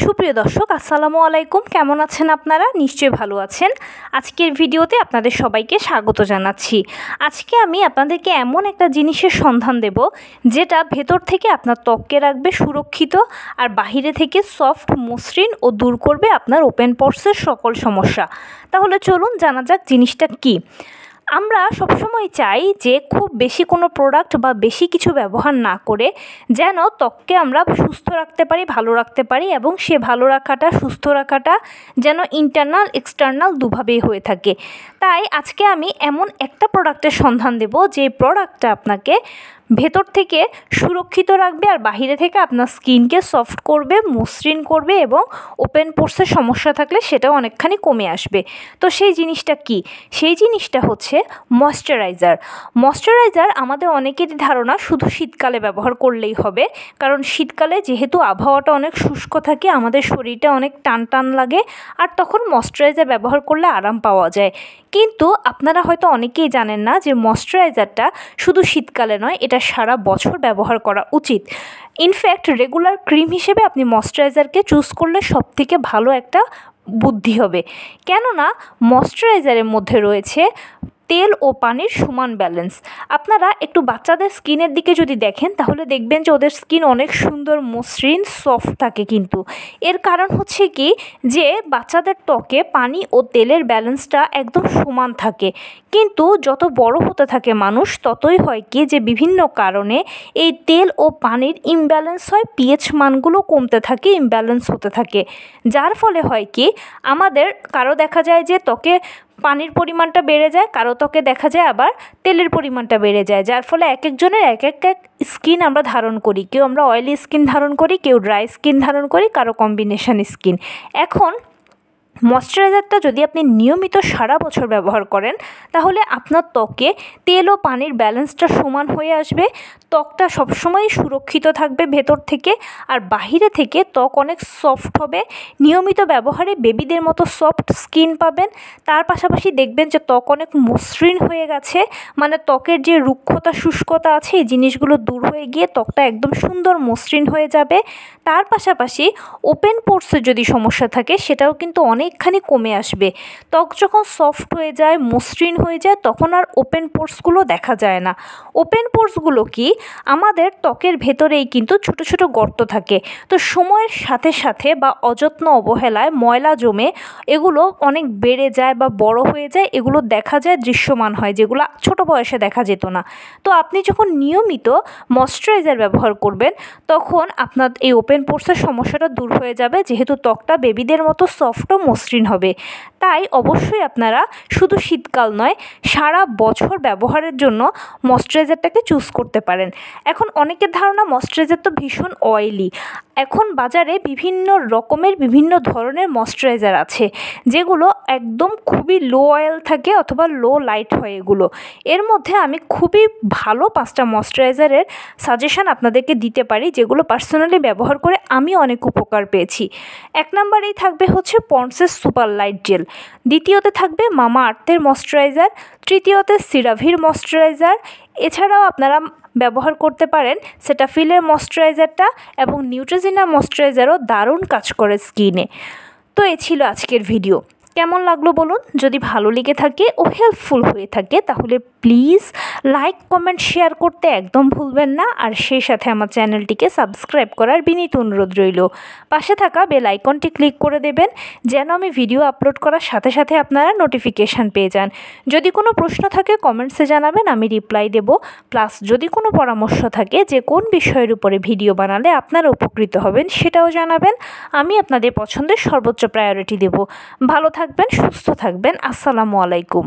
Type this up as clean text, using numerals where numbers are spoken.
সুপ্রিয় দর্শক আসসালামু আলাইকুম, কেমন আছেন আপনারা? নিশ্চয়ই ভালো আছেন। আজকের ভিডিওতে আপনাদের সবাইকে স্বাগত জানাচ্ছি। আজকে আমি আপনাদেরকে এমন একটা জিনিসের সন্ধান দেব যেটা ভেতর থেকে আপনার ত্বককে রাখবে সুরক্ষিত আর বাহিরে থেকে সফট, মসৃণ ও দূর করবে আপনার ওপেন পোরসের সকল সমস্যা। তাহলে চলুন জানা যাক জিনিসটা কী। আমরা সবসময় চাই যে খুব বেশি কোনো প্রোডাক্ট বা বেশি কিছু ব্যবহার না করে যেন ত্বককে আমরা সুস্থ রাখতে পারি, ভালো রাখতে পারি, এবং সে ভালো রাখাটা, সুস্থ রাখাটা যেন ইন্টারনাল এক্সটার্নাল দুভাবেই হয়ে থাকে। তাই আজকে আমি এমন একটা প্রোডাক্টের সন্ধান দেব যে প্রোডাক্টটা আপনাকে ভেতর থেকে সুরক্ষিত রাখবে আর বাহিরে থেকে আপনার স্কিনকে সফট করবে, মসৃণ করবে, এবং ওপেন পোরসের সমস্যা থাকলে সেটাও অনেকখানি কমে আসবে। তো সেই জিনিসটা কি? সেই জিনিসটা হচ্ছে ময়শ্চারাইজার। ময়শ্চারাইজার আমাদের অনেকেরই ধারণা শুধু শীতকালে ব্যবহার করলেই হবে, কারণ শীতকালে যেহেতু আবহাওয়াটা অনেক শুষ্ক থাকে, আমাদের শরীরটা অনেক টান টান লাগে, আর তখন ময়শ্চারাইজার ব্যবহার করলে আরাম পাওয়া যায়। কিন্তু আপনারা হয়তো অনেকেই জানেন না যে ময়শ্চারাইজারটা শুধু শীতকালে নয়, এটা সারা বছর ব্যবহার করা উচিত। ইনফ্যাক্ট রেগুলার ক্রিম হিসেবে আপনি ময়শ্চারাইজারকে চুজ করলে সবথেকে ভালো একটা বুদ্ধি হবে, কেননা ময়শ্চারাইজারের মধ্যে রয়েছে তেল ও পানির সমান ব্যালেন্স। আপনারা একটু বাচ্চাদের স্কিনের দিকে যদি দেখেন তাহলে দেখবেন যে ওদের স্কিন অনেক সুন্দর, মসৃণ, সফট থাকে। কিন্তু এর কারণ হচ্ছে কি, যে বাচ্চাদের ত্বকে পানি ও তেলের ব্যালেন্সটা একদম সমান থাকে। কিন্তু যত বড় হতে থাকে মানুষ, ততই হয় কি যে বিভিন্ন কারণে এই তেল ও পানির ইমব্যালেন্স হয়, পিএইচ মানগুলো কমতে থাকে, ইমব্যালেন্স হতে থাকে। যার ফলে হয় কি, আমাদের কারো দেখা যায় যে ত্বকে পানির পরিমাণটা বেড়ে যায়, কারো ত্বকে দেখা যায় আবার তেলের পরিমাণটা বেড়ে যায়। যার ফলে এক একজনের এক এক স্কিন আমরা ধারণ করি। কেউ আমরা অয়েলি স্কিন ধারণ করি, কেউ ড্রাই স্কিন ধারণ করি, কারো কম্বিনেশন স্কিন। এখন ময়শ্চারাইজারটা যদি আপনি নিয়মিত সারা বছর ব্যবহার করেন তাহলে আপনার ত্বকে তেল ও পানির ব্যালেন্সটা সমান হয়ে আসবে, ত্বকটা সবসময় সুরক্ষিত থাকবে ভেতর থেকে, আর বাহিরে থেকে ত্বক অনেক সফট হবে। নিয়মিত ব্যবহারে বেবিদের মতো সফট স্কিন পাবেন। তার পাশাপাশি দেখবেন যে ত্বক অনেক মসৃণ হয়ে গেছে, মানে ত্বকের যে রুক্ষতা, শুষ্কতা আছে, এই জিনিসগুলো দূর হয়ে গিয়ে ত্বকটা একদম সুন্দর মসৃণ হয়ে যাবে। তার পাশাপাশি ওপেন পোরসে যদি সমস্যা থাকে সেটাও কিন্তু অনেকখানি কমে আসবে। ত্বক যখন সফট হয়ে যায়, মসৃণ হয়ে যায়, তখন আর ওপেন পোরসগুলো দেখা যায় না। ওপেন পোরসগুলো কি, আমাদের ত্বকের ভেতরেই কিন্তু ছোট ছোট গর্ত থাকে। তো সময়ের সাথে সাথে বা অযত্ন অবহেলায় ময়লা জমে এগুলো অনেক বেড়ে যায় বা বড় হয়ে যায়, এগুলো দেখা যায়, দৃশ্যমান হয়, যেগুলো ছোট বয়সে দেখা যেত না। তো আপনি যখন নিয়মিত ময়শ্চারাইজার ব্যবহার করবেন তখন আপনার এই ওপেন পোরসের সমস্যাটা দূর হয়ে যাবে, যেহেতু ত্বকটা বেবিদের মতো সফট ও মসৃণ হবে। তাই অবশ্যই আপনারা শুধু শীতকাল নয়, সারা বছর ব্যবহারের জন্য ময়শ্চারাইজারটাকে চুজ করতে পারেন। এখন অনেকের ধারণা ময়শ্চারাইজার তো ভীষণ অয়েলি। এখন বাজারে বিভিন্ন রকমের, বিভিন্ন ধরনের ময়শ্চারাইজার আছে যেগুলো একদম খুবই লো অয়েল থাকে অথবা লো লাইট হয় এগুলো। এর মধ্যে আমি খুবই ভালো 5টা ময়শ্চারাইজারের সাজেশান আপনাদেরকে দিতে পারি, যেগুলো পার্সোনালি ব্যবহার করে আমি অনেক উপকার পেয়েছি। 1 নম্বরেই থাকবে হচ্ছে পন্ডসের সুপার লাইট জেল, দ্বিতীয়তে থাকবে মামা আর্থের ময়শ্চারাইজার, তৃতীয়তে সিরাভির ময়শ্চারাইজার। এছাড়াও আপনারা ব্যবহার করতে পারেন সেটাফিলের ময়শ্চারাইজারটা, এবং নিউট্রিজিনা ময়শ্চারাইজারও দারুণ কাজ করে স্কিনে। তো এই ছিল আজকের ভিডিও। কেমন লাগলো বলুন? যদি ভালো লেগে থাকে ও হেল্পফুল হয়ে থাকে তাহলে প্লিজ লাইক, কমেন্ট, শেয়ার করতে একদম ভুলবেন না। আর সেই সাথে আমার চ্যানেলটিকে সাবস্ক্রাইব করার বিনীত অনুরোধ রইল। পাশে থাকা বেল আইকনটি ক্লিক করে দেবেন যেন আমি ভিডিও আপলোড করার সাথে সাথে আপনারা নোটিফিকেশান পেয়ে যান। যদি কোনো প্রশ্ন থাকে কমেন্টসে জানাবেন, আমি রিপ্লাই দেব। প্লাস যদি কোনো পরামর্শ থাকে যে কোন বিষয়ের উপরে ভিডিও বানালে আপনারা উপকৃত হবেন সেটাও জানাবেন। আমি আপনাদের পছন্দের সর্বোচ্চ প্রায়োরিটি দেব। ভালো থাকবেন, সুস্থ থাকবেন। আসসালামু আলাইকুম।